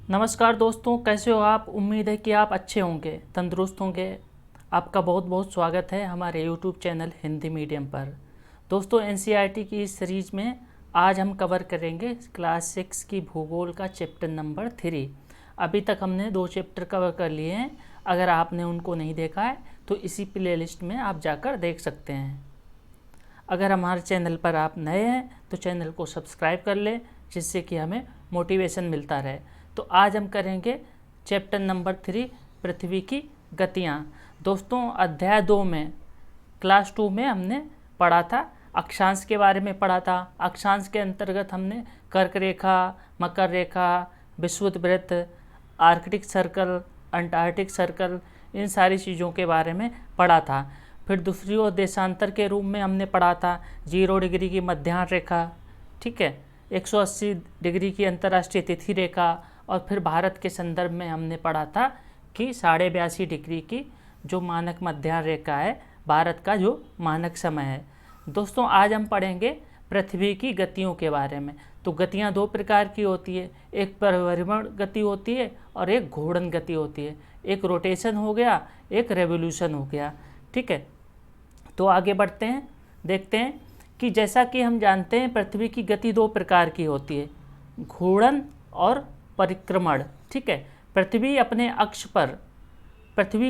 नमस्कार दोस्तों, कैसे हो आप। उम्मीद है कि आप अच्छे होंगे, तंदुरुस्त होंगे। आपका बहुत बहुत स्वागत है हमारे यूट्यूब चैनल हिंदी मीडियम पर। दोस्तों, एनसीईआरटी की इस सीरीज में आज हम कवर करेंगे क्लास 6 की भूगोल का चैप्टर नंबर 3। अभी तक हमने 2 चैप्टर कवर कर लिए हैं। अगर आपने उनको नहीं देखा है तो इसी प्लेलिस्ट में आप जाकर देख सकते हैं। अगर हमारे चैनल पर आप नए हैं तो चैनल को सब्सक्राइब कर लें, जिससे कि हमें मोटिवेशन मिलता रहे। तो आज हम करेंगे चैप्टर नंबर 3, पृथ्वी की गतियाँ। दोस्तों, अध्याय 2 में क्लास 2 में हमने पढ़ा था, अक्षांश के बारे में पढ़ा था। अक्षांश के अंतर्गत हमने कर्क रेखा, मकर रेखा, विषुवत वृत्त, आर्कटिक सर्कल, अंटार्कटिक सर्कल, इन सारी चीज़ों के बारे में पढ़ा था। फिर दूसरी ओर देशांतर के रूप में हमने पढ़ा था 0 डिग्री की मध्याह्न रेखा, ठीक है, 180 डिग्री की अंतर्राष्ट्रीय तिथि रेखा, और फिर भारत के संदर्भ में हमने पढ़ा था कि 82.5 डिग्री की जो मानक मध्याह्न रेखा है, भारत का जो मानक समय है। दोस्तों, आज हम पढ़ेंगे पृथ्वी की गतियों के बारे में। तो गतियाँ 2 प्रकार की होती है, एक परिभ्रमण गति होती है और एक घूर्णन गति होती है। एक रोटेशन हो गया, एक रेवोल्यूशन हो गया, ठीक है। तो आगे बढ़ते हैं, देखते हैं कि जैसा कि हम जानते हैं पृथ्वी की गति 2 प्रकार की होती है, घूर्णन और परिक्रमण, ठीक है। पृथ्वी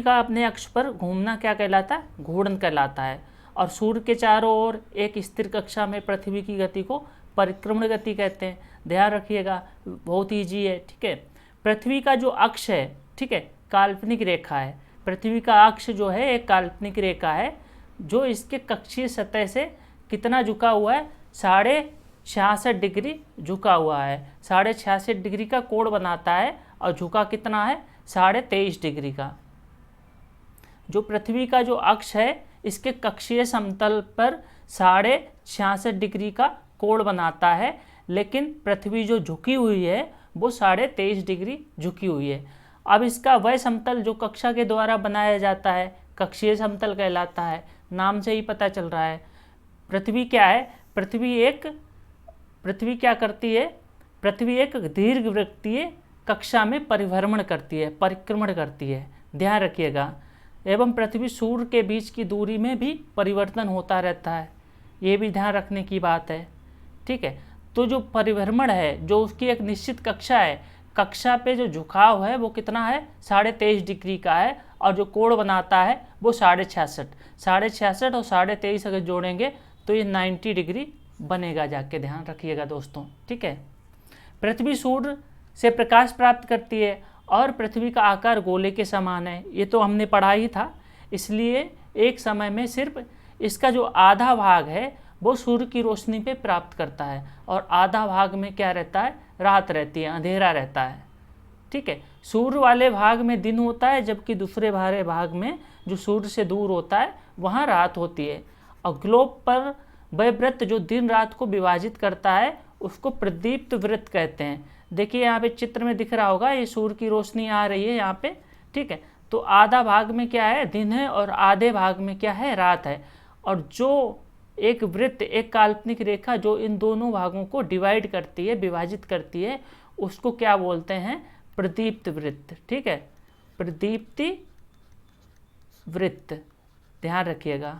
का अपने अक्ष पर घूमना क्या कहलाता है? घूर्णन कहलाता है। और सूर्य के चारों ओर एक स्थिर कक्षा में पृथ्वी की गति को परिक्रमण गति कहते हैं। ध्यान रखिएगा, बहुत ईजी है, ठीक है। पृथ्वी का जो अक्ष है, ठीक है, काल्पनिक रेखा है। पृथ्वी का अक्ष जो है एक काल्पनिक रेखा है, जो इसके कक्षीय सतह से कितना झुका हुआ है? 66.5 डिग्री झुका हुआ है। 66.5 डिग्री का कोण बनाता है और झुका कितना है? 23.5 डिग्री का। जो पृथ्वी का जो अक्ष है इसके कक्षीय समतल पर 66.5 डिग्री का कोण बनाता है, लेकिन पृथ्वी जो झुकी हुई है वो 23.5 डिग्री झुकी हुई है। अब इसका वह समतल जो कक्षा के द्वारा बनाया जाता है कक्षीय समतल कहलाता है। नाम से ही पता चल रहा है। पृथ्वी क्या है? पृथ्वी क्या करती है? पृथ्वी एक दीर्घवृत्तीय कक्षा में परिभ्रमण करती है, परिक्रमण करती है। ध्यान रखिएगा। एवं पृथ्वी सूर्य के बीच की दूरी में भी परिवर्तन होता रहता है, ये भी ध्यान रखने की बात है, ठीक है। तो जो परिभ्रमण है, जो उसकी एक निश्चित कक्षा है, कक्षा पे जो झुकाव है वो कितना है? 23.5 डिग्री का है, और जो कोण बनाता है वो 66.5 और 23.5 अगर जोड़ेंगे तो ये 90 डिग्री बनेगा जाके। ध्यान रखिएगा दोस्तों, ठीक है। पृथ्वी सूर्य से प्रकाश प्राप्त करती है और पृथ्वी का आकार गोले के समान है, ये तो हमने पढ़ा ही था। इसलिए एक समय में सिर्फ इसका जो आधा भाग है वो सूर्य की रोशनी पे प्राप्त करता है, और आधा भाग में क्या रहता है? रात रहती है, अंधेरा रहता है, ठीक है। सूर्य वाले भाग में दिन होता है, जबकि दूसरे वाले भाग में जो सूर्य से दूर होता है वहाँ रात होती है। और ग्लोब पर वह वृत्त जो दिन रात को विभाजित करता है उसको प्रदीप्त वृत्त कहते हैं। देखिए यहाँ पे चित्र में दिख रहा होगा, ये सूर्य की रोशनी आ रही है यहाँ पे, ठीक है। तो आधा भाग में क्या है? दिन है, और आधे भाग में क्या है? रात है। और जो एक वृत्त, एक काल्पनिक रेखा जो इन दोनों भागों को डिवाइड करती है, विभाजित करती है, उसको क्या बोलते हैं? प्रदीप्त वृत्त, ठीक है, प्रदीप्ति वृत्त। ध्यान रखिएगा,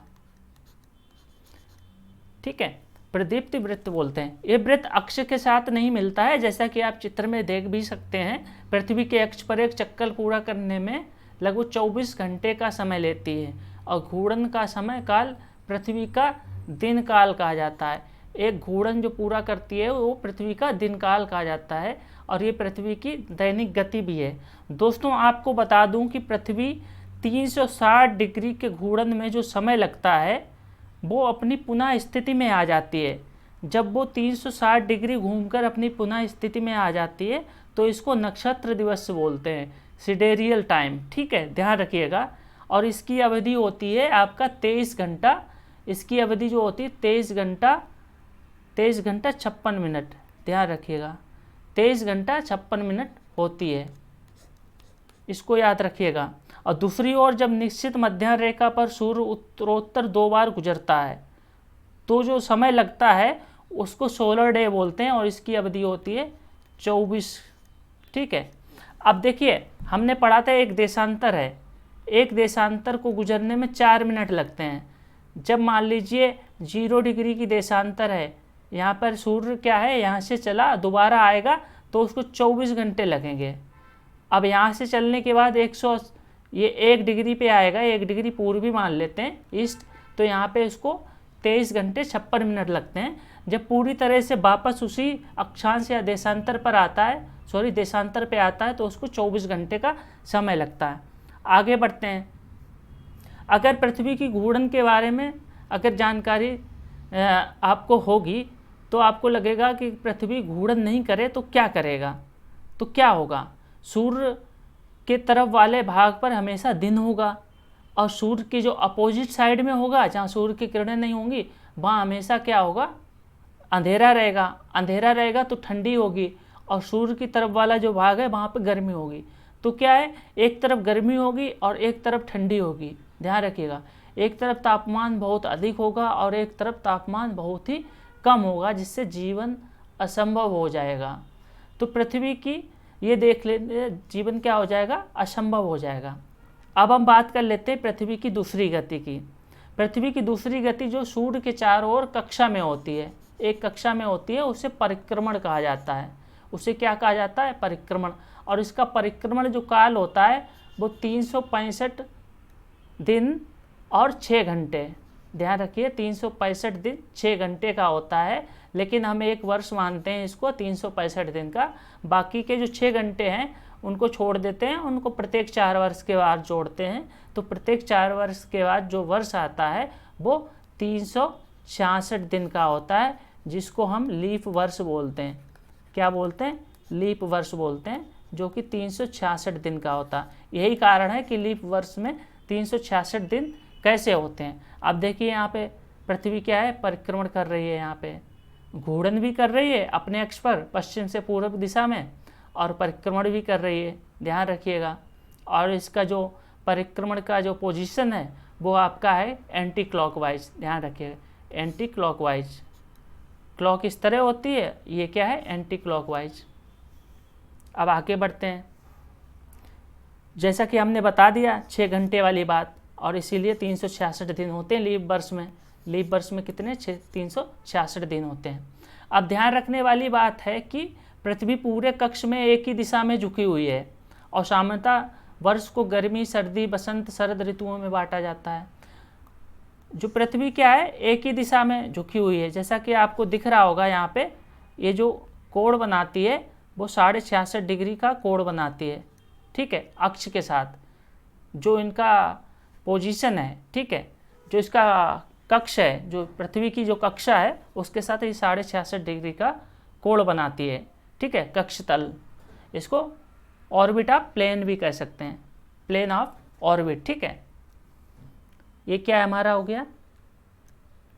ठीक है, प्रदीप्ति वृत्त बोलते हैं। ये वृत्त अक्ष के साथ नहीं मिलता है, जैसा कि आप चित्र में देख भी सकते हैं। पृथ्वी के अक्ष पर एक चक्कर पूरा करने में लगभग 24 घंटे का समय लेती है, और घूर्णन का समय काल पृथ्वी का दिन काल कहा जाता है। एक घूर्णन जो पूरा करती है वो पृथ्वी का दिन काल कहा जाता है, और ये पृथ्वी की दैनिक गति भी है। दोस्तों, आपको बता दूं कि पृथ्वी 360 डिग्री के घूर्णन में जो समय लगता है वो अपनी पुनः स्थिति में आ जाती है। जब वो 360 डिग्री घूमकर अपनी पुनः स्थिति में आ जाती है तो इसको नक्षत्र दिवस बोलते हैं, सिडेरियल टाइम, ठीक है, ध्यान रखिएगा। और इसकी अवधि होती है आपका 23 घंटा। इसकी अवधि जो होती है 23 घंटा 56 मिनट। ध्यान रखिएगा, 23 घंटा 56 मिनट होती है, इसको याद रखिएगा। और दूसरी ओर जब निश्चित मध्याह्न रेखा पर सूर्य उत्तरोत्तर 2 बार गुजरता है तो जो समय लगता है उसको सोलर डे बोलते हैं, और इसकी अवधि होती है 24, ठीक है। अब देखिए हमने पढ़ा था एक देशांतर है, एक देशांतर को गुजरने में 4 मिनट लगते हैं। जब मान लीजिए 0 डिग्री की देशांतर है, यहाँ पर सूर्य क्या है, यहाँ से चला दोबारा आएगा तो उसको 24 घंटे लगेंगे। अब यहाँ से चलने के बाद 1 डिग्री पे आएगा, 1 डिग्री पूर्वी मान लेते हैं ईस्ट, तो यहाँ पे इसको 23 घंटे 56 मिनट लगते हैं। जब पूरी तरह से वापस उसी अक्षांश या देशांतर पर आता है, देशांतर पे आता है, तो उसको 24 घंटे का समय लगता है। आगे बढ़ते हैं। अगर पृथ्वी की घूर्णन के बारे में अगर जानकारी आपको होगी तो आपको लगेगा कि पृथ्वी घूर्णन नहीं करे तो क्या करेगा, तो क्या होगा, सूर्य के तरफ वाले भाग पर हमेशा दिन होगा और सूर्य की जो अपोजिट साइड में होगा, जहाँ सूर्य की किरणें नहीं होंगी, वहाँ हमेशा क्या होगा, अंधेरा रहेगा। अंधेरा रहेगा तो ठंडी होगी, और सूर्य की तरफ वाला जो भाग है वहाँ पे गर्मी होगी। तो क्या है, एक तरफ गर्मी होगी और एक तरफ ठंडी होगी। ध्यान रखिएगा, एक तरफ तापमान बहुत अधिक होगा और एक तरफ तापमान बहुत ही कम होगा, जिससे जीवन असंभव हो जाएगा। तो पृथ्वी की ये देख लेते, जीवन क्या हो जाएगा, असंभव हो जाएगा। अब हम बात कर लेते हैं पृथ्वी की दूसरी गति की। पृथ्वी की दूसरी गति जो सूर्य के चारों ओर कक्षा में होती है, एक कक्षा में होती है, उसे परिक्रमण कहा जाता है। उसे क्या कहा जाता है, परिक्रमण। और इसका परिक्रमण जो काल होता है वो 365 दिन और 6 घंटे। ध्यान रखिए, 365 दिन 6 घंटे का होता है, लेकिन हम एक वर्ष मानते हैं इसको 365 दिन का। बाकी के जो 6 घंटे हैं उनको छोड़ देते हैं, उनको प्रत्येक 4 वर्ष के बाद जोड़ते हैं। तो प्रत्येक 4 वर्ष के बाद जो वर्ष आता है वो 366 दिन का होता है, जिसको हम लीप वर्ष बोलते हैं। क्या बोलते हैं, लीप वर्ष बोलते हैं, जो कि 366 दिन का होता है। यही कारण है कि लीप वर्ष में 366 दिन कैसे होते हैं। अब देखिए यहाँ पे पृथ्वी क्या है, परिक्रमण कर रही है, यहाँ पे घूर्णन भी कर रही है अपने अक्ष पर पश्चिम से पूर्व दिशा में, और परिक्रमण भी कर रही है। ध्यान रखिएगा। और इसका जो परिक्रमण का जो पोजीशन है वो आपका है एंटी क्लॉकवाइज। ध्यान रखिएगा, एंटी क्लॉकवाइज। क्लॉक इस तरह होती है, ये क्या है, एंटी क्लॉकवाइज। अब आगे बढ़ते हैं। जैसा कि हमने बता दिया 6 घंटे वाली बात, और इसीलिए 366 दिन होते हैं लीप वर्ष में। लीप वर्ष में कितने, 366 दिन होते हैं। अब ध्यान रखने वाली बात है कि पृथ्वी पूरे कक्ष में एक ही दिशा में झुकी हुई है, और सामान्यतः वर्ष को गर्मी, सर्दी, बसंत, शरद ऋतुओं में बांटा जाता है। जो पृथ्वी क्या है, एक ही दिशा में झुकी हुई है। जैसा कि आपको दिख रहा होगा यहाँ पे, ये जो कोण बनाती है वो 66.5 डिग्री का कोण बनाती है, ठीक है, अक्ष के साथ। जो इनका पोजीशन है, ठीक है, जो इसका कक्ष है, जो पृथ्वी की जो कक्षा है उसके साथ ये 66.5 डिग्री का कोण बनाती है, ठीक है, कक्ष तल। इसको ऑर्बिट ऑफ प्लेन भी कह सकते हैं, प्लेन ऑफ ऑर्बिट, ठीक है। ये क्या हमारा हो गया,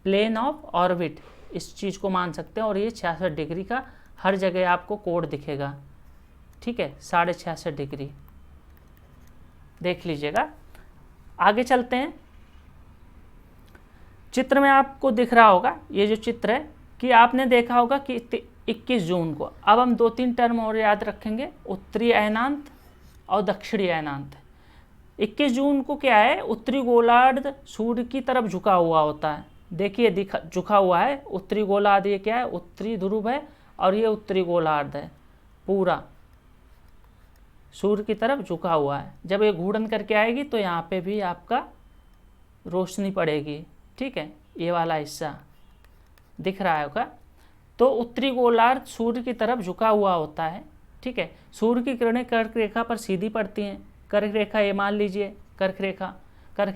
प्लेन ऑफ ऑर्बिट, इस चीज़ को मान सकते हैं। और ये 66 डिग्री का हर जगह आपको कोण दिखेगा, ठीक है, 66.5 डिग्री, देख लीजिएगा। आगे चलते हैं। चित्र में आपको दिख रहा होगा, ये जो चित्र है, कि आपने देखा होगा कि 21 जून को, अब हम 2-3 टर्म और याद रखेंगे, उत्तरी अयनांत और दक्षिणी अयनांत। 21 जून को क्या है, उत्तरी गोलार्ध सूर्य की तरफ झुका हुआ होता है। देखिए झुका हुआ है, उत्तरी गोलार्ध ये क्या है, उत्तरी ध्रुव है, और ये उत्तरी गोलार्ध है, पूरा सूर्य की तरफ झुका हुआ है। जब ये घूर्णन करके आएगी तो यहाँ पे भी आपका रोशनी पड़ेगी, ठीक है, ये वाला हिस्सा दिख रहा होगा। तो उत्तरी गोलार्ध सूर्य की तरफ झुका हुआ होता है, ठीक है। सूर्य की किरणें कर्क रेखा पर सीधी पड़ती हैं। कर्क रेखा ये मान लीजिए, कर्क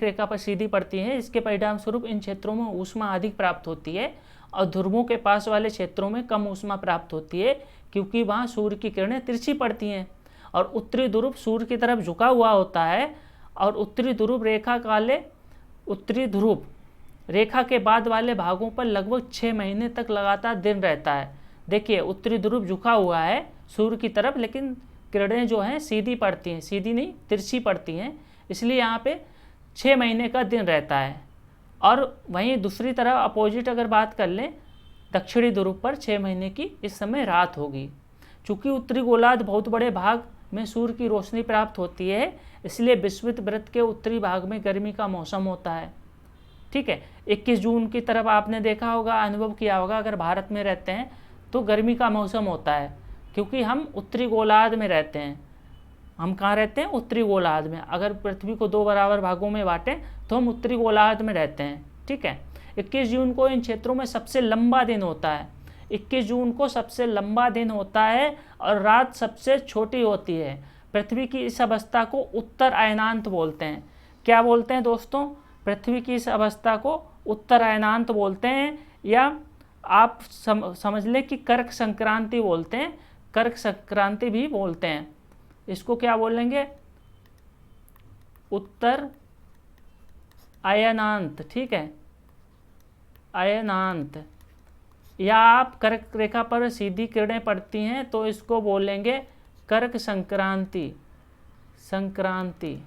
रेखा पर सीधी पड़ती है। इसके परिणाम स्वरूप इन क्षेत्रों में ऊष्मा अधिक प्राप्त होती है, और ध्रुवों के पास वाले क्षेत्रों में कम ऊष्मा प्राप्त होती है, क्योंकि वहाँ सूर्य की किरणें तिरछी पड़ती हैं। और उत्तरी ध्रुव सूर्य की तरफ झुका हुआ होता है, और उत्तरी ध्रुव रेखा के बाद वाले भागों पर लगभग 6 महीने तक लगातार दिन रहता है। देखिए उत्तरी ध्रुव झुका हुआ है सूर्य की तरफ, लेकिन किरणें जो हैं सीधी पड़ती हैं, सीधी नहीं तिरछी पड़ती हैं, इसलिए यहाँ पे 6 महीने का दिन रहता है। और वहीं दूसरी तरफ अपोजिट अगर बात कर लें, दक्षिणी ध्रुव पर 6 महीने की इस समय रात होगी। चूँकि उत्तरी गोलार्ध बहुत बड़े भाग में सूर्य की रोशनी प्राप्त होती है, इसलिए विषुवत व्रत के उत्तरी भाग में गर्मी का मौसम होता है। ठीक है, 21 जून की तरफ आपने देखा होगा, अनुभव किया होगा, अगर भारत में रहते हैं तो गर्मी का मौसम होता है, क्योंकि हम उत्तरी गोलार्ध में रहते हैं। हम कहाँ रहते हैं? उत्तरी गोलार्ध में। अगर पृथ्वी को 2 बराबर भागों में बांटें तो हम उत्तरी गोलार्ध में रहते हैं। ठीक है, 21 जून को इन क्षेत्रों में सबसे लंबा दिन होता है। 21 जून को सबसे लंबा दिन होता है और रात सबसे छोटी होती है। पृथ्वी की इस अवस्था को उत्तर अयनांत बोलते हैं। क्या बोलते हैं दोस्तों? पृथ्वी की इस अवस्था को उत्तर अयनांत बोलते हैं, या आप समझ लें कि कर्क संक्रांति बोलते हैं, कर्क संक्रांति भी बोलते हैं। इसको क्या बोलेंगे? उत्तर अयनांत। ठीक है, अयनांत। या आप कर्क रेखा पर सीधी किरणें पड़ती हैं तो इसको बोलेंगे कर्क संक्रांति। संक्रांति,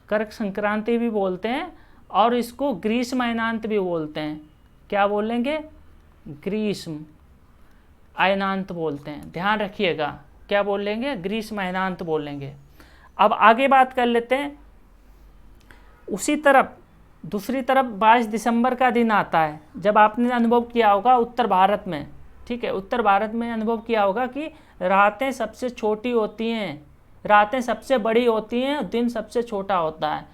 कर्क संक्रांति भी बोलते हैं, और इसको ग्रीष्म अयनांत भी बोलते हैं। क्या बोलेंगे? ग्रीष्म अयनांत बोलते हैं। ध्यान रखिएगा, क्या बोलेंगे? ग्रीष्म अयनांत बोलेंगे। अब आगे बात कर लेते हैं। उसी तरफ दूसरी तरफ 22 दिसंबर का दिन आता है, जब आपने अनुभव किया होगा उत्तर भारत में। ठीक है, उत्तर भारत में अनुभव किया होगा कि रातें सबसे छोटी होती हैं, रातें सबसे बड़ी होती हैं और दिन सबसे छोटा होता है।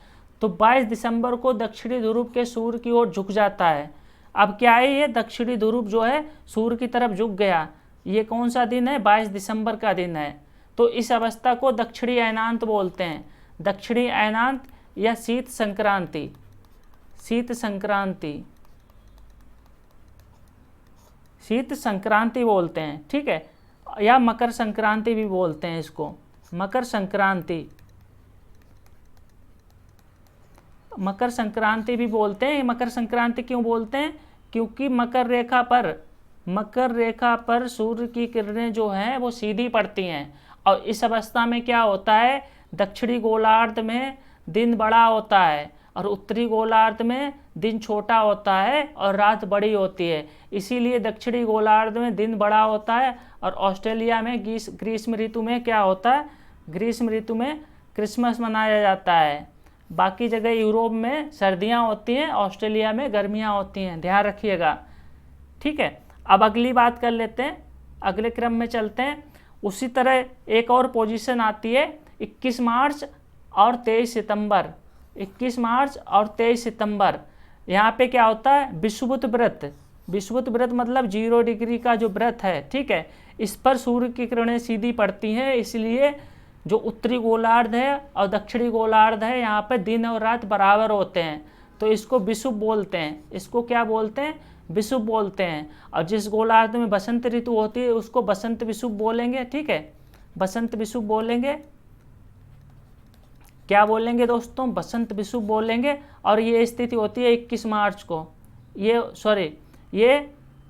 तो 22 दिसंबर को दक्षिणी ध्रुव के सूर्य की ओर झुक जाता है। अब क्या है? ये दक्षिणी ध्रुव जो है सूर्य की तरफ झुक गया। ये कौन सा दिन है? 22 दिसंबर का दिन है। तो इस अवस्था को दक्षिणी अयनांत बोलते हैं। दक्षिणी अयनांत या शीत संक्रांति, शीत संक्रांति, शीत संक्रांति बोलते हैं। ठीक है, या मकर संक्रांति भी बोलते हैं इसको, मकर संक्रांति, मकर संक्रांति भी बोलते हैं। मकर संक्रांति क्यों बोलते हैं? क्योंकि मकर रेखा पर सूर्य की किरणें जो हैं वो सीधी पड़ती हैं, और इस अवस्था में क्या होता है? दक्षिणी गोलार्ध में दिन बड़ा होता है और उत्तरी गोलार्ध में दिन छोटा होता है और रात बड़ी होती है। इसीलिए दक्षिणी गोलार्ध में दिन बड़ा होता है, और ऑस्ट्रेलिया में ग्रीष्म ऋतु में क्या होता है? ग्रीष्म ऋतु में क्रिसमस मनाया जाता है। बाकी जगह यूरोप में सर्दियां होती हैं, ऑस्ट्रेलिया में गर्मियां होती हैं। ध्यान रखिएगा। ठीक है, अब अगली बात कर लेते हैं, अगले क्रम में चलते हैं। उसी तरह एक और पोजीशन आती है 21 मार्च और 23 सितंबर। 21 मार्च और 23 सितंबर यहाँ पे क्या होता है? विषुवत व्रत। विषुवत व्रत मतलब 0 डिग्री का जो व्रत है। ठीक है, इस पर सूर्य की किरणें सीधी पड़ती हैं, इसलिए जो उत्तरी गोलार्ध है और दक्षिणी गोलार्ध है यहाँ पे दिन और रात बराबर होते हैं, तो इसको विषुव बोलते हैं। इसको क्या बोलते हैं? विषुव बोलते हैं। और जिस गोलार्ध में बसंत ऋतु होती है उसको बसंत विषुव बोलेंगे। ठीक है, बसंत विषुव बोलेंगे। क्या बोलेंगे दोस्तों? बसंत विषुव बोलेंगे। और ये स्थिति होती है 21 मार्च को, ये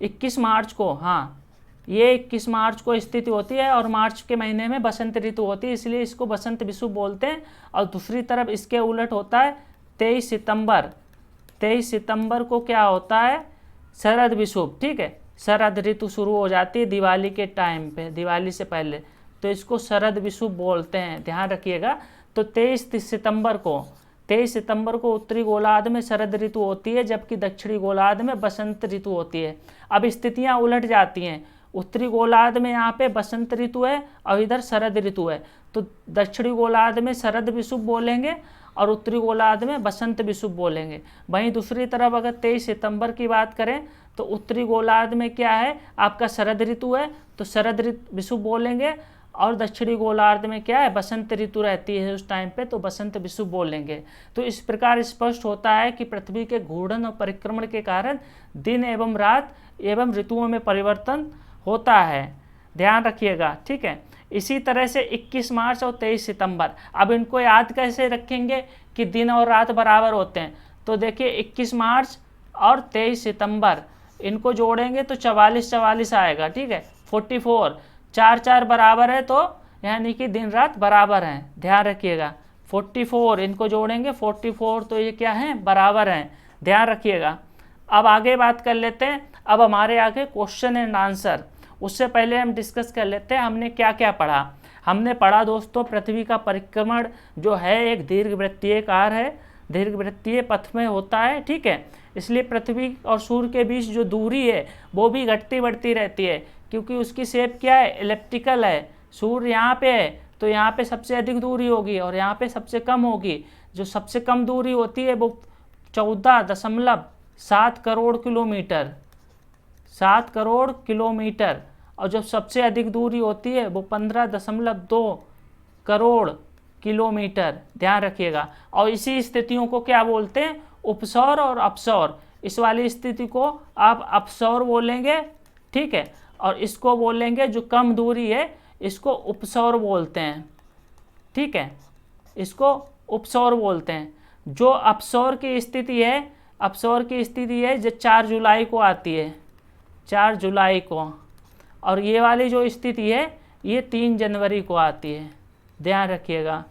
21 मार्च को, हाँ ये 21 मार्च को स्थिति होती है, और मार्च के महीने में बसंत ऋतु होती है, इसलिए इसको बसंत विषुव बोलते हैं। और दूसरी तरफ इसके उलट होता है 23 सितंबर। 23 सितंबर को क्या होता है? शरद विषुव। ठीक है, शरद ऋतु शुरू हो जाती है दिवाली के टाइम पे, दिवाली से पहले, तो इसको शरद विषुव बोलते हैं। ध्यान रखिएगा। तो 23 सितंबर को उत्तरी गोलार्ध में शरद ऋतु होती है, जबकि दक्षिणी गोलार्ध में बसंत ऋतु होती है। अब स्थितियां उलट जाती हैं, उत्तरी गोलार्ध में यहाँ पे बसंत ऋतु है और इधर शरद ऋतु है, तो दक्षिणी गोलार्ध में शरद विषुव बोलेंगे और उत्तरी गोलार्ध में बसंत विषुव बोलेंगे। वहीं दूसरी तरफ अगर 23 सितंबर की बात करें तो उत्तरी गोलार्ध में क्या है? आपका शरद ऋतु है, तो शरद ऋतु विषुव बोलेंगे, और दक्षिणी गोलार्ध में क्या है? बसंत ऋतु रहती है उस टाइम पे, तो बसंत विषुव बोलेंगे। तो इस प्रकार स्पष्ट होता है कि पृथ्वी के घूर्णन और परिक्रमण के कारण दिन एवं रात एवं ऋतुओं में परिवर्तन होता है। ध्यान रखिएगा। ठीक है, इसी तरह से 21 मार्च और 23 सितंबर, अब इनको याद कैसे रखेंगे कि दिन और रात बराबर होते हैं? तो देखिए 21 मार्च और 23 सितंबर इनको जोड़ेंगे तो 44 आएगा। ठीक है, 44, 4 बराबर है, तो यानी कि दिन रात बराबर हैं। ध्यान रखिएगा, 44 इनको जोड़ेंगे 44, तो ये क्या है? बराबर हैं। ध्यान रखिएगा। अब आगे बात कर लेते हैं। अब हमारे आगे क्वेश्चन एंड आंसर, उससे पहले हम डिस्कस कर लेते हैं हमने क्या क्या पढ़ा। हमने पढ़ा दोस्तों पृथ्वी का परिक्रमण जो है एक दीर्घवृत्तीय कार है, दीर्घवृत्तीय पथ में होता है, ठीक है। इसलिए पृथ्वी और सूर्य के बीच जो दूरी है वो भी घटती बढ़ती रहती है, क्योंकि उसकी शेप क्या है, एलिप्टिकल है। सूर्य यहाँ पे है तो यहाँ पे सबसे अधिक दूरी होगी और यहाँ पे सबसे कम होगी। जो सबसे कम दूरी होती है वो 14.7 करोड़ किलोमीटर, 7 करोड़ किलोमीटर, और जब सबसे अधिक दूरी होती है वो 15.2 करोड़ किलोमीटर। ध्यान रखिएगा। और इसी स्थितियों को क्या बोलते हैं, उपसौर और अपसौर। इस वाली स्थिति को आप अपसौर बोलेंगे, ठीक है, और इसको बोलेंगे जो कम दूरी है इसको उपसौर बोलते हैं, ठीक है, इसको उपसौर बोलते हैं। जो अपसौर की स्थिति है, अपसौर की स्थिति है जो 4 जुलाई को आती है, 4 जुलाई को, और ये वाली जो स्थिति है ये 3 जनवरी को आती है। ध्यान रखिएगा,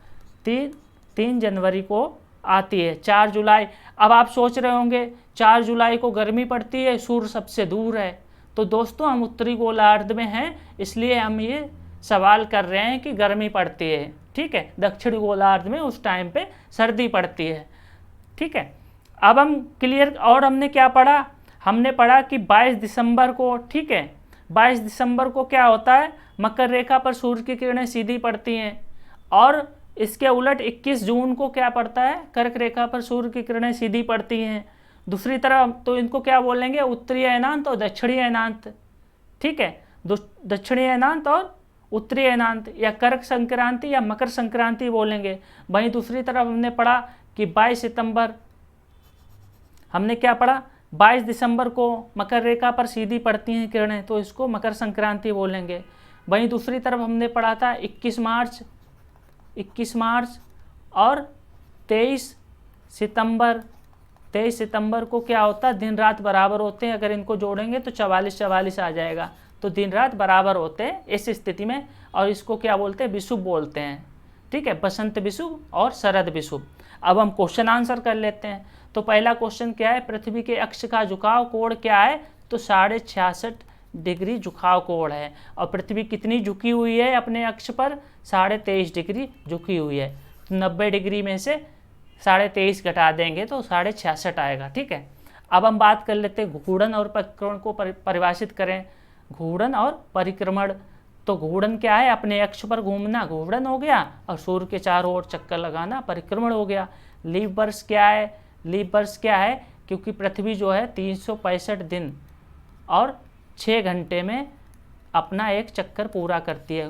3 जनवरी को आती है, 4 जुलाई। अब आप सोच रहे होंगे 4 जुलाई को गर्मी पड़ती है, सूर्य सबसे दूर है। तो दोस्तों हम उत्तरी गोलार्ध में हैं, इसलिए हम ये सवाल कर रहे हैं कि गर्मी पड़ती है, ठीक है। दक्षिणी गोलार्ध में उस टाइम पे सर्दी पड़ती है, ठीक है। अब हम क्लियर, और हमने क्या पढ़ा, हमने पढ़ा कि 22 दिसंबर को, ठीक है, 22 दिसंबर को क्या होता है, मकर रेखा पर सूर्य की किरणें सीधी पड़ती हैं, और इसके उलट 21 जून को क्या पड़ता है, कर्क रेखा पर सूर्य की किरणें सीधी पड़ती हैं। दूसरी तरफ तो इनको क्या बोलेंगे, उत्तरी अयनांत और दक्षिणी अयनांत, ठीक है, दक्षिणी अयनांत और उत्तरी अयनांत, या कर्क संक्रांति या मकर संक्रांति बोलेंगे। वहीं दूसरी तरफ हमने पढ़ा कि 22 सितंबर, हमने क्या पढ़ा, 22 दिसंबर को मकर रेखा पर सीधी पड़ती हैं किरणें, तो इसको मकर संक्रांति बोलेंगे। वहीं दूसरी तरफ हमने पढ़ा था 21 मार्च और 23 सितंबर को क्या होता है, दिन रात बराबर होते हैं। अगर इनको जोड़ेंगे तो 44 आ जाएगा, तो दिन रात बराबर होते हैं इस स्थिति में, और इसको क्या बोलते हैं, विषुव बोलते हैं, ठीक है, बसंत विषुव और शरद विषुव। अब हम क्वेश्चन आंसर कर लेते हैं। तो पहला क्वेश्चन क्या है, पृथ्वी के अक्ष का झुकाव कोण क्या है, तो 66.5 डिग्री झुकाव कोण है। और पृथ्वी कितनी झुकी हुई है अपने अक्ष पर, 23.5 डिग्री झुकी हुई है। तो 90 डिग्री में से 23.5 घटा देंगे तो 66.5 आएगा, ठीक है। अब हम बात कर लेते हैं घूर्णन और परिक्रमण को परिभाषित करें। घूर्णन और परिक्रमण, तो घूर्णन क्या है, अपने अक्ष पर घूमना घूर्णन हो गया, और सूर्य के चारों ओर चक्कर लगाना परिक्रमण हो गया। लीप वर्ष क्या है, लीप वर्ष क्या है, क्योंकि पृथ्वी जो है 365 दिन और 6 घंटे में अपना एक चक्कर पूरा करती है,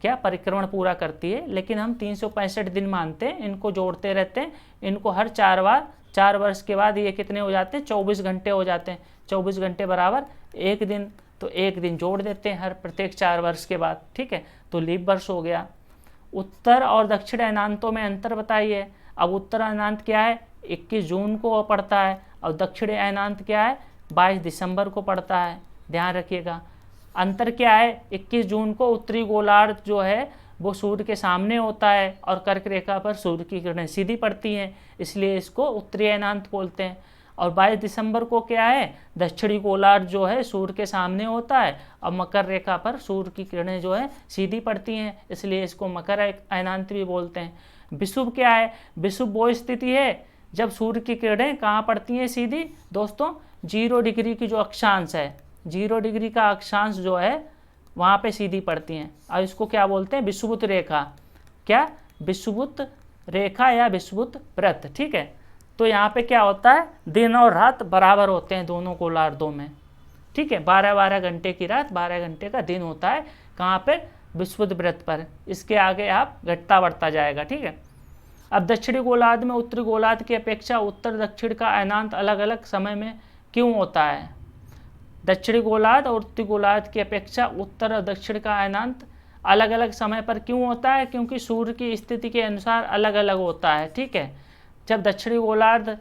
क्या परिक्रमण पूरा करती है, लेकिन हम 365 दिन मानते हैं, इनको जोड़ते रहते हैं, इनको हर 4 वर्ष के बाद ये कितने हो जाते हैं, 24 घंटे हो जाते हैं। 24 घंटे बराबर 1 दिन, तो 1 दिन जोड़ देते हैं हर प्रत्येक 4 वर्ष के बाद, ठीक है, तो लीप वर्ष हो गया। उत्तर और दक्षिण अयनांतों में अंतर बताइए। अब उत्तर अयनांत क्या है, 21 जून को पड़ता है, और दक्षिणी अयनांत क्या है, 22 दिसंबर को पड़ता है। ध्यान रखिएगा। अंतर क्या है, 21 जून को उत्तरी गोलार्ध जो है वो सूर्य के सामने होता है, और कर्क रेखा पर सूर्य की किरणें सीधी पड़ती हैं, इसलिए इसको उत्तरी अयनांत बोलते हैं। और 22 दिसंबर को क्या है, दक्षिणी गोलार्ध जो है सूर्य के सामने होता है, और मकर रेखा पर सूर्य की किरणें जो है सीधी पड़ती हैं, इसलिए इसको मकर अयनांत भी बोलते हैं। विषुव क्या है, विषुव वो स्थिति है जब सूर्य की किरणें कहाँ पड़ती हैं सीधी, दोस्तों 0 डिग्री की जो अक्षांश है, 0 डिग्री का अक्षांश जो है वहाँ पे सीधी पड़ती हैं, और इसको क्या बोलते हैं, विषुवत रेखा, क्या, विषुवत रेखा या विषुवत व्रत, ठीक है। तो यहाँ पे क्या होता है, दिन और रात बराबर होते हैं दोनों गोलार्धों में, ठीक है, 12-12 घंटे की रात, 12 घंटे का दिन होता है, कहाँ पे, विषुवत व्रत पर। इसके आगे आप घटता बढ़ता जाएगा, ठीक है। अब दक्षिणी गोलार्ध में उत्तरी गोलार्ध की अपेक्षा उत्तर दक्षिण का अयनांत अलग अलग समय में क्यों होता है। दक्षिणी गोलार्ध और उत्तरी गोलार्ध की अपेक्षा उत्तर और दक्षिण का अयनांत अलग अलग समय पर क्यों होता है, क्योंकि सूर्य की स्थिति के अनुसार अलग अलग होता है, ठीक है। जब दक्षिणी गोलार्ध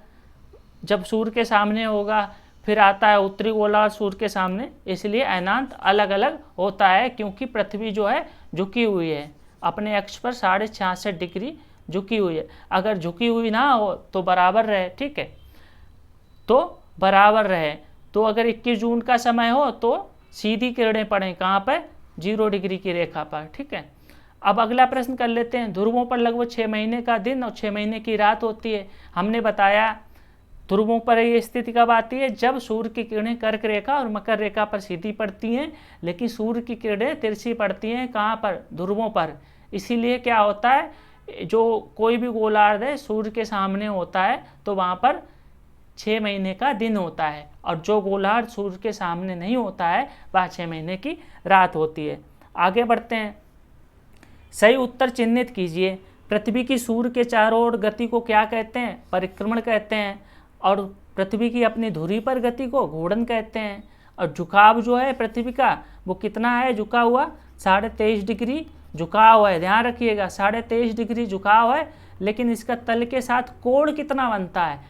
जब सूर्य के सामने होगा, फिर आता है उत्तरी गोलार्ध सूर्य के सामने, इसलिए अयनांत अलग अलग होता है, क्योंकि पृथ्वी जो है झुकी हुई है, अपने अक्ष पर 66.5 डिग्री झुकी हुई है। अगर झुकी हुई ना हो तो बराबर रहे, ठीक है, तो बराबर रहे, तो अगर 21 जून का समय हो तो सीधी किरणें पड़ें कहाँ पर, 0 डिग्री की रेखा पर, ठीक है। अब अगला प्रश्न कर लेते हैं। ध्रुवों पर लगभग 6 महीने का दिन और 6 महीने की रात होती है। हमने बताया ध्रुवों पर ये स्थिति कब आती है, जब सूर्य की किरणें कर्क रेखा और मकर रेखा पर सीधी पड़ती हैं, लेकिन सूर्य की किरणें तिरछी पड़ती हैं कहाँ पर, ध्रुवों पर। इसीलिए क्या होता है, जो कोई भी गोलार्ध है सूर्य के सामने होता है तो वहाँ पर 6 महीने का दिन होता है, और जो गोलार्ध सूर्य के सामने नहीं होता है वह 6 महीने की रात होती है। आगे बढ़ते हैं। सही उत्तर चिन्हित कीजिए। पृथ्वी की सूर्य के चारों ओर गति को क्या कहते हैं, परिक्रमण कहते हैं। और पृथ्वी की अपनी धुरी पर गति को घूर्णन कहते हैं। और झुकाव जो है पृथ्वी का वो कितना है, झुका हुआ 23.5 डिग्री झुकाव है। ध्यान रखिएगा 23.5 डिग्री झुकाव है, लेकिन इसका तल के साथ कोण कितना बनता है,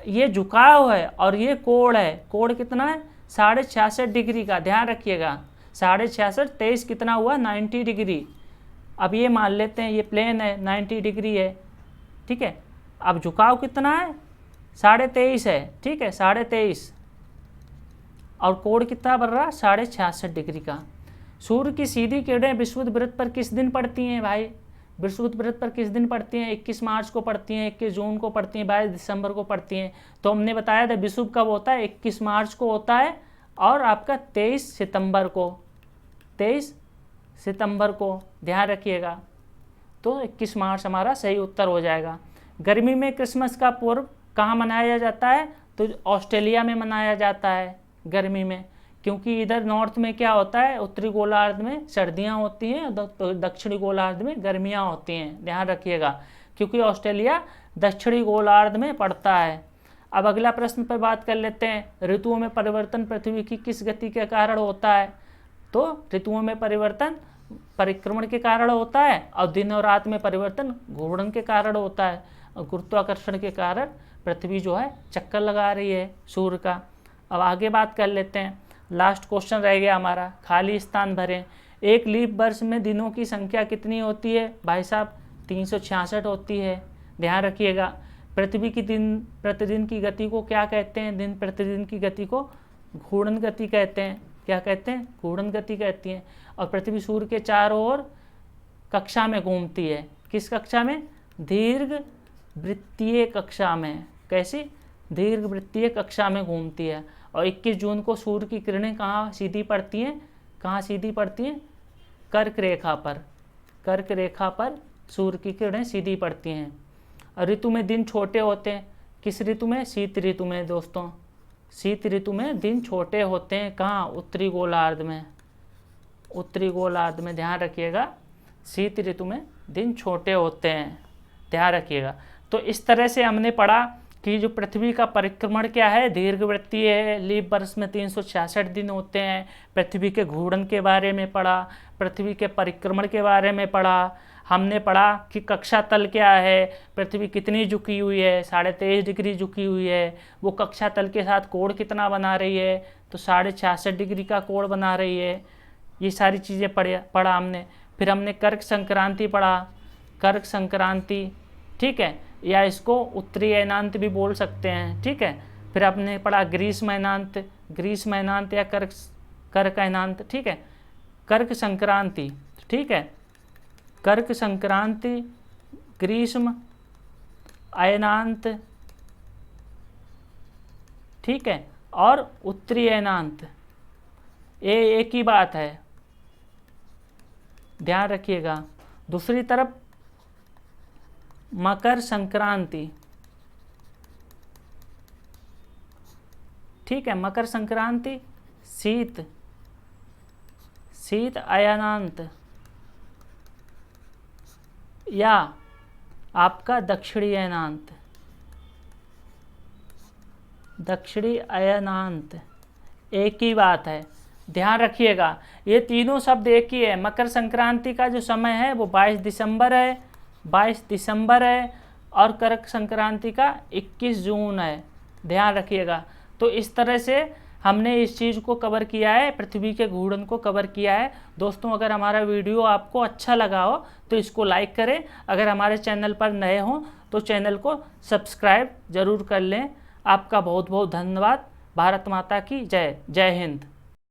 ये झुकाव है और ये कोण है। कोण कितना है, 66.5 डिग्री का। ध्यान रखिएगा 66.5 23 कितना हुआ, 90 डिग्री। अब ये मान लेते हैं ये प्लेन है, 90 डिग्री है, ठीक है। अब झुकाव कितना है, 23.5 है, ठीक है, 23.5, और कोण कितना बन रहा, 66.5 डिग्री का। सूर्य की सीधी किरणें विषुवत वृत्त पर किस दिन पड़ती हैं भाई, विषुवत वृत्त पर किस दिन पड़ती हैं, 21 मार्च को पड़ती हैं, 21 जून को पड़ती हैं, 22 दिसंबर को पड़ती हैं। तो हमने बताया था विषुव कब होता है, 21 मार्च को होता है, और आपका 23 सितंबर को, 23 सितंबर को। ध्यान रखिएगा, तो 21 मार्च हमारा सही उत्तर हो जाएगा। गर्मी में क्रिसमस का पर्व कहाँ मनाया जाता है, तो ऑस्ट्रेलिया में मनाया जाता है गर्मी में, क्योंकि इधर नॉर्थ में क्या होता है, उत्तरी गोलार्ध में सर्दियाँ होती हैं, दक्षिणी गोलार्ध में गर्मियाँ होती हैं। ध्यान रखिएगा, क्योंकि ऑस्ट्रेलिया दक्षिणी गोलार्ध में पड़ता है। अब अगला प्रश्न पर बात कर लेते हैं। ऋतुओं में परिवर्तन पृथ्वी की किस गति के कारण होता है, तो ऋतुओं में परिवर्तन परिक्रमण के कारण होता है, और दिन और रात में परिवर्तन घूर्णन के कारण होता है। और गुरुत्वाकर्षण के कारण पृथ्वी जो है चक्कर लगा रही है सूर्य का। अब आगे बात कर लेते हैं। लास्ट क्वेश्चन रह गया हमारा, खाली स्थान भरें। एक लीप वर्ष में दिनों की संख्या कितनी होती है भाई साहब, 366 होती है। ध्यान रखिएगा। पृथ्वी की दिन प्रतिदिन की गति को क्या कहते हैं, दिन प्रतिदिन की गति को घूर्णन गति कहते हैं। क्या कहते हैं, घूर्णन गति कहती हैं। और पृथ्वी सूर्य के चारों ओर कक्षा में घूमती है। किस कक्षा में, दीर्घ वृत्तीय कक्षा में। कैसी, दीर्घ वृत्तीय कक्षा में घूमती है। और 21 जून को सूर्य की किरणें कहाँ सीधी पड़ती हैं, कहाँ सीधी पड़ती हैं, कर्क रेखा पर। कर्क रेखा पर सूर्य की किरणें सीधी पड़ती हैं। और ऋतु में दिन छोटे होते हैं। किस ऋतु में, शीत ऋतु में दोस्तों। शीत ऋतु में दिन छोटे होते हैं, कहाँ, उत्तरी गोलार्ध में। उत्तरी गोलार्ध में ध्यान रखिएगा, शीत ऋतु में दिन छोटे होते हैं। ध्यान रखिएगा। तो इस तरह से हमने पढ़ा कि जो पृथ्वी का परिक्रमण क्या है, दीर्घवृत्तीय है। लीप वर्ष में 366 दिन होते हैं। पृथ्वी के घूर्णन के बारे में पढ़ा, पृथ्वी के परिक्रमण के बारे में पढ़ा। हमने पढ़ा कि कक्षा तल क्या है, पृथ्वी कितनी झुकी हुई है, 23.5 डिग्री झुकी हुई है। वो कक्षा तल के साथ कोण कितना बना रही है, तो 66.5 डिग्री का कोण बना रही है। ये सारी चीज़ें पढ़ा हमने। फिर हमने कर्क संक्रांति पढ़ा, कर्क संक्रांति, ठीक है, या इसको उत्तरी अयनांत भी बोल सकते हैं, ठीक है। फिर हमने पढ़ा ग्रीष्म अयनांत, ग्रीष्म अयनांत या कर्क अयनांत, ठीक है। कर्क संक्रांति, ठीक है, कर्क संक्रांति, ग्रीष्म अयनांत, ठीक है, और उत्तरी अयनांत, ये एक ही बात है, ध्यान रखिएगा। दूसरी तरफ मकर संक्रांति, ठीक है, मकर संक्रांति शीत अयनांत या आपका दक्षिणी अयनांत, दक्षिणी अयनांत, एक ही बात है। ध्यान रखिएगा, ये तीनों शब्द एक ही है। मकर संक्रांति का जो समय है वो 22 दिसंबर है, 22 दिसंबर है, और कर्क संक्रांति का 21 जून है। ध्यान रखिएगा। तो इस तरह से हमने इस चीज़ को कवर किया है, पृथ्वी के घूर्णन को कवर किया है। दोस्तों, अगर हमारा वीडियो आपको अच्छा लगा हो तो इसको लाइक करें। अगर हमारे चैनल पर नए हों तो चैनल को सब्सक्राइब ज़रूर कर लें। आपका बहुत बहुत धन्यवाद। भारत माता की जय। जय हिंद।